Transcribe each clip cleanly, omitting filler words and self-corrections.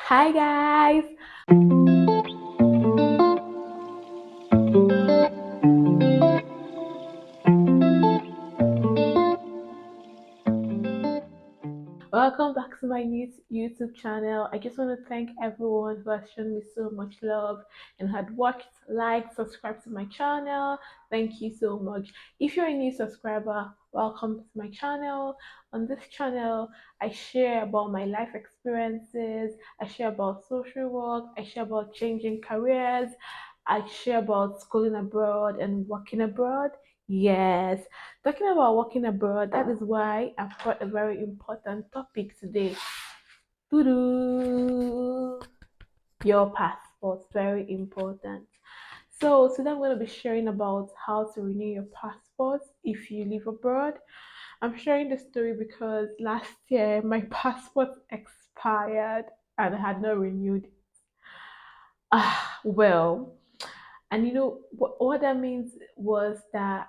Hi guys, welcome back to my new YouTube channel. I just want to thank everyone who has shown me so much love and had watched, liked, subscribed to my channel. Thank you so much. If you're a new subscriber, welcome to my channel. On this channel, I share about my life experiences, I share about social work, I share about changing careers, I share about schooling abroad and working abroad. Yes, talking about working abroad, that is why I've got a very important topic today. Doo-doo. Your passport, very important. So today I'm going to be sharing about how to renew your passport if you live abroad. I'm sharing this story because last year my passport expired and I had not renewed. Well, and what that means was that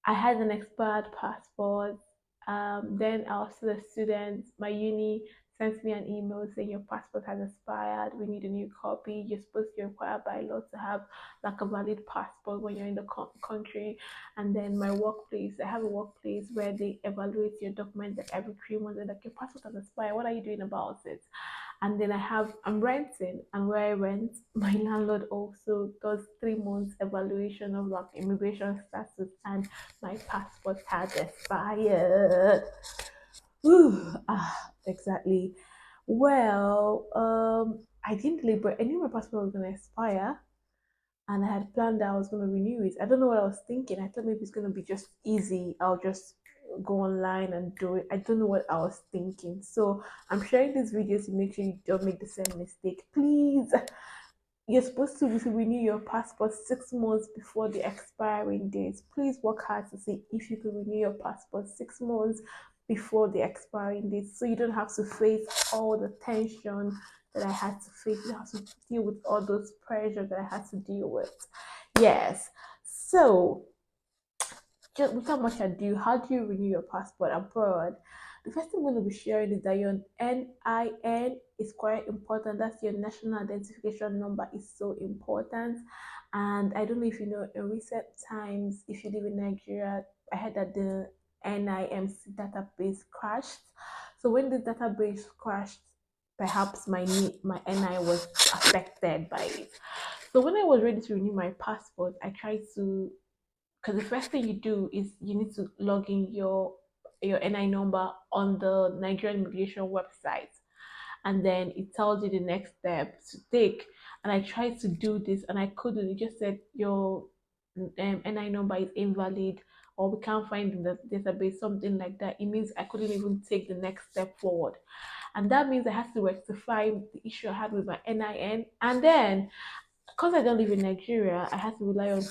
I had an expired passport. Then I was still a student. My uni sent me an email saying your passport has expired. We need a new copy. You're supposed to be required by law to have like a valid passport when you're in the country. And then my workplace, I have a workplace where they evaluate your documents like every 3 months. They're like, your passport has expired. What are you doing about it? And then I'm renting, and where I rent, my landlord also does 3 months evaluation of like immigration status, and my passport had expired. Exactly. Well, I didn't deliberate. I knew my passport was gonna expire, and I had planned that I was gonna renew it. I don't know what I was thinking. I thought maybe it's gonna be just easy. I'll just go online and do it. I don't know what I was thinking. So I'm sharing this video to make sure you don't make the same mistake. Please, you're supposed to renew your passport 6 months before the expiring date. Please work hard to see if you can renew your passport 6 months before the expiring date, so you don't have to face all the tension that I had to face. You don't have to deal with all those pressure that I had to deal with. Yes. So just without much ado, how do you renew your passport abroad? The first thing I'm going to be sharing is that your NIN is quite important. That's your national identification number is so important. And I don't know if you know, in recent times, if you live in Nigeria, I heard that the NIMC database crashed. So when the database crashed, perhaps my NI was affected by it. So when I was ready to renew my passport, I tried to, because the first thing you do is you need to log in your NI number on the Nigerian immigration website, and then it tells you the next step to take. And I tried to do this and I couldn't. It just said your NI number is invalid, or we can't find in the database, something like that. It means I couldn't even take the next step forward, and that means I had to rectify the issue I had with my NIN. And then because I don't live in Nigeria, I had to rely on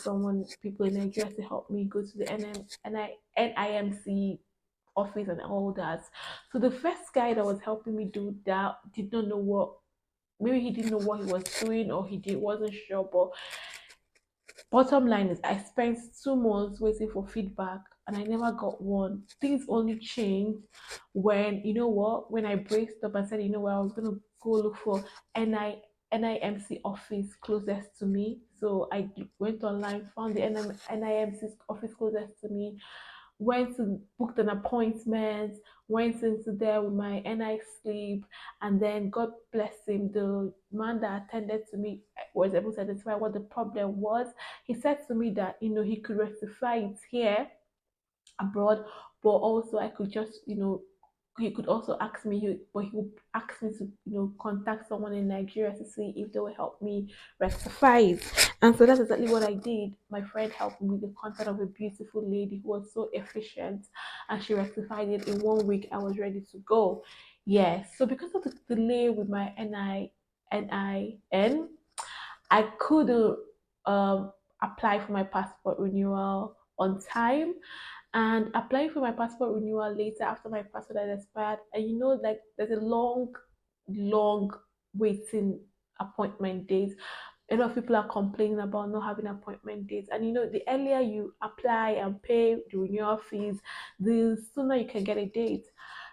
people in Nigeria to help me go to the NIMC office and all that. So the first guy that was helping me do that did not know what, maybe he didn't know what he was doing, or wasn't sure. But bottom line is, I spent 2 months waiting for feedback and I never got one. Things only changed when, when I braced up and said, I was going to go look for NI, NIMC office closest to me. So I went online, found the NIMC office closest to me, went to booked an appointment, went into there with my NI slip, and then God bless him, the man that attended to me was able to identify what the problem was. He said to me that he could rectify it here abroad, but also I could just he could also ask me, but he would ask me to contact someone in Nigeria to see if they will help me rectify it. And so that's exactly what I did. My friend helped me with the contact of a beautiful lady who was so efficient, and she rectified it in 1 week. I was ready to go. Yes. So because of the delay with my NIN, I couldn't apply for my passport renewal on time, and applying for my passport renewal later after my passport had expired. And like there's a long waiting appointment date. A lot of people are complaining about not having appointment dates. And the earlier you apply and pay the renewal fees, the sooner you can get a date.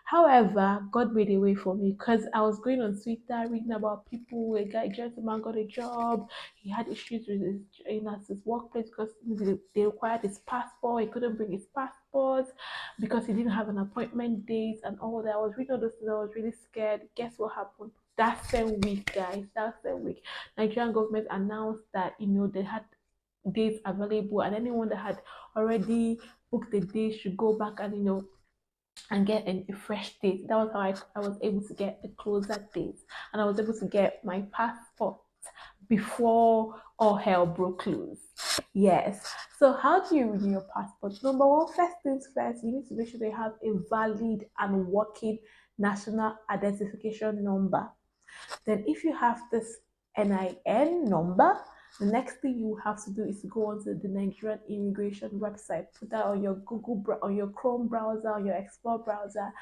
However, God made a way for me because I was going on Twitter reading about people. A gentleman got a job. He had issues with his, at his workplace because they required his passport. He couldn't bring his passport because he didn't have an appointment date and all that. I was reading all those things. I was really scared. Guess what happened? That same week, guys, that same week, Nigerian government announced that they had dates available, and anyone that had already booked the date should go back and and get a fresh date. That was how I was able to get a closer date, and I was able to get my passport before all hell broke loose. Yes. So how do you renew your passport? Number one, first things first, you need to make sure they have a valid and working national identification number. Then, if you have this NIN number, the next thing you have to do is to go onto the Nigerian immigration website. Put that on your on your Chrome browser, on your Explore browser.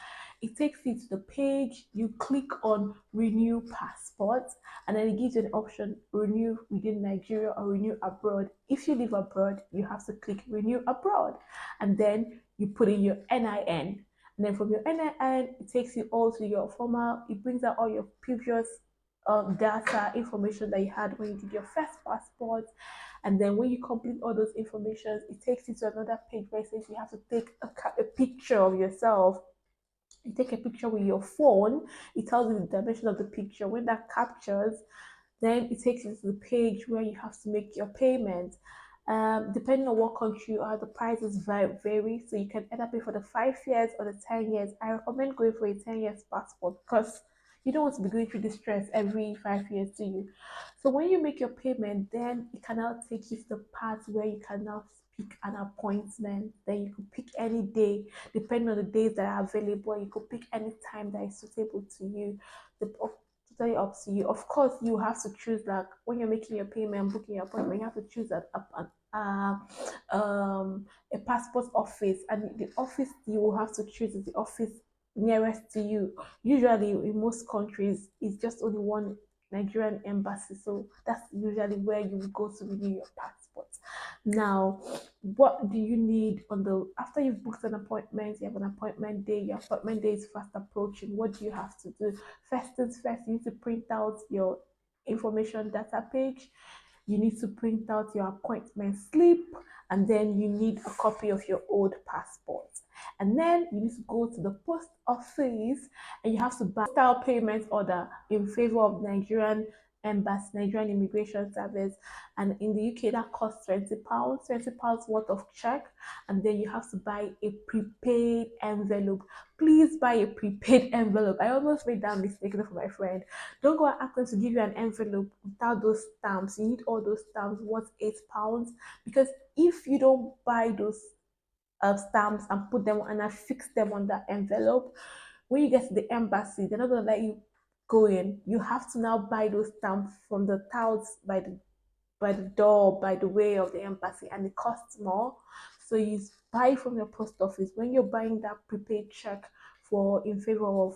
It takes you to the page. You click on Renew Passport, and then it gives you an option: Renew within Nigeria or Renew abroad. If you live abroad, you have to click Renew abroad, and then you put in your NIN. And then from your NIN, it takes you all to your former, it brings out all your previous data information that you had when you did your first passport. And then when you complete all those information, it takes you to another page where it says you have to take a picture of yourself. You take a picture with your phone, it tells you the dimension of the picture. When that captures, then it takes you to the page where you have to make your payment. Depending on what country you are, the prices vary. So you can either pay for the 5 years or the 10 years. I recommend going for a 10 years passport because you don't want to be going through this stress every 5 years, do you? So when you make your payment, then it can now take you to the part where you can now pick an appointment. Then you can pick any day, depending on the days that are available. You could pick any time that is suitable to you. The totally up to you. Of course, you have to choose, like when you're making your payment, booking your appointment, you have to choose a passport office, and the office you will have to choose is the office nearest to you. Usually, in most countries, it's just only one Nigerian embassy, so that's usually where you will go to renew your passport. Now, what do you need on the after you've booked an appointment? You have an appointment day. Your appointment day is fast approaching. What do you have to do? First things first, you need to print out your information data page. You need to print out your appointment slip, and then you need a copy of your old passport. And then you need to go to the post office and you have to buy style payment order in favor of Nigerian embassy, Nigerian immigration service. And in the UK, that costs £20, £20 worth of check. And then you have to buy a prepaid envelope. Please buy a prepaid envelope. I almost made that mistake for my friend. Don't go and ask them to give you an envelope without those stamps. You need all those stamps worth £8 because if you don't buy those stamps and put them and affix them on that envelope, when you get to the embassy, they're not gonna let you go in. You have to now buy those stamps from the touts by the door, by the way of the embassy, and it costs more. So you buy from your post office. When you're buying that prepaid check for in favor of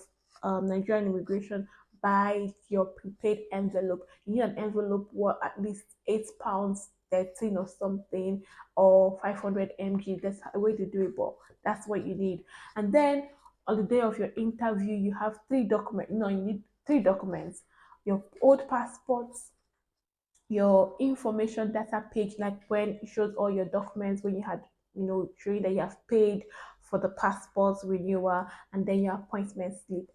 Nigerian immigration, buy your prepaid envelope. You need an envelope worth at least £8, 13 or something, or 500 mg. That's a way to do it, but that's what you need. And then on the day of your interview, you have three documents. No, you need three documents: your old passports, your information data page, like when it shows all your documents when you had, showing that you have paid for the passport renewal, and then your appointment slip.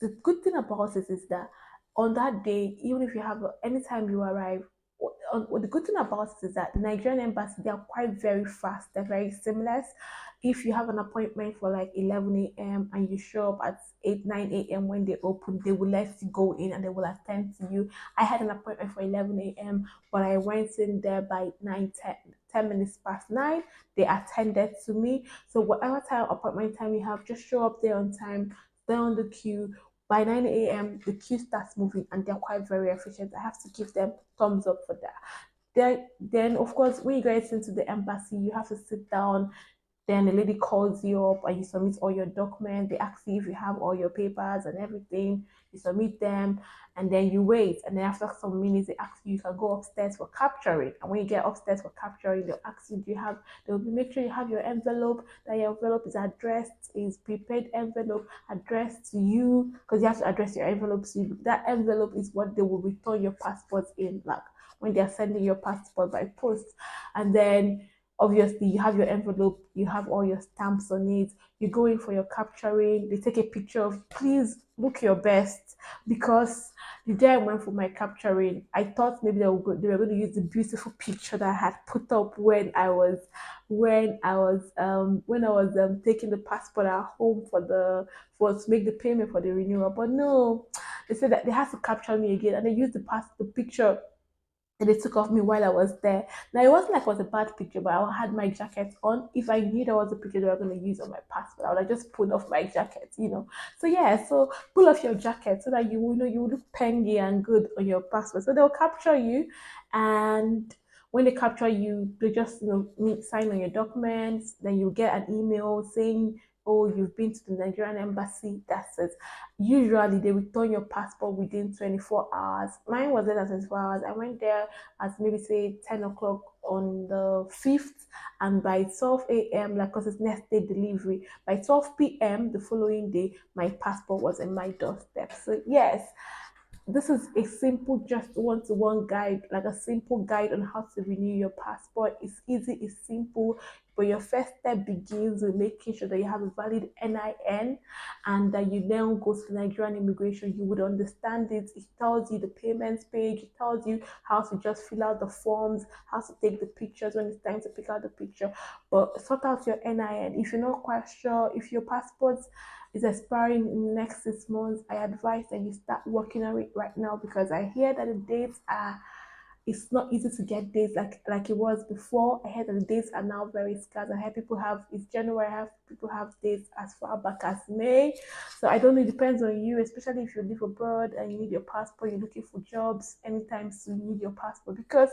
The good thing about it is that on that day, even if you have anytime you arrive, the good thing about it is that the Nigerian embassy, they are quite very fast. They're very seamless. If you have an appointment for like 11 a.m. and you show up at 8 9 a.m. when they open, they will let you go in and they will attend to you. I had an appointment for 11 a.m., but I went in there by 10 minutes past 9. They attended to me. So whatever time appointment time you have, just show up there on time, stay on the queue. By 9 a.m., the queue starts moving and they're quite very efficient. I have to give them thumbs up for that. Then of course, when you get into the embassy, you have to sit down. Then the lady calls you up and you submit all your documents. They ask you if you have all your papers and everything. You submit them and then you wait. And then after some minutes, they ask you, you can go upstairs for capturing. And when you get upstairs for capturing, they'll ask you, do you have, they'll make sure you have your envelope, that your envelope is addressed, is prepaid envelope addressed to you, because you have to address your envelope. So that envelope is what they will return your passport in, like when they're sending your passport by post. And then obviously you have your envelope, you have all your stamps on it, you go in for your capturing, they take a picture of, please look your best, because the day I went for my capturing, I thought maybe they were going to use the beautiful picture that I had put up when I was taking the passport at home for to make the payment for the renewal. But no, they said that they had to capture me again, and they used the picture that they took of me while I was there. Now it wasn't like it was a bad picture, but I had my jacket on. If I knew there was a picture they were going to use on my passport, I would have just pulled off my jacket. So yeah, so pull off your jacket so that you look pengy and good on your passport. So they'll capture you, and when they capture you, they just sign on your documents. Then you get an email saying, "Oh, you've been to the Nigerian embassy." That's it. Usually, they return your passport within 24 hours. Mine was less than 24 hours. I went there at maybe say 10 o'clock on the 5th, and by 12 a.m., like, because it's next day delivery, by 12 p.m. the following day, my passport was in my doorstep. So yes, this is a simple, just one-to-one guide, like a simple guide on how to renew your passport. It's easy, it's simple, but your first step begins with making sure that you have a valid NIN, and that you then go to Nigerian immigration. You would understand it. It tells you the payments page, it tells you how to just fill out the forms, how to take the pictures when it's time to pick out the picture. But sort out your NIN. If you're not quite sure, if your passport is expiring in the next 6 months, I advise that you start working on it right now, because I hear that the dates are, it's not easy to get dates like it was before. I heard that the dates are now very scarce. I heard people have, it's January, I have people have dates as far back as May. So I don't know, it depends on you, especially if you live abroad and you need your passport, you're looking for jobs, anytime soon you need your passport, because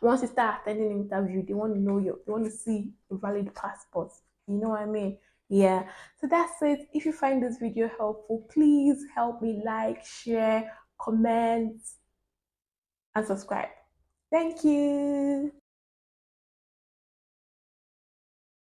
once you start attending an interview, they want to know they want to see a valid passport. You know what I mean? Yeah. So that's it. If you find this video helpful, please help me like, share, comment, and subscribe. Thank you.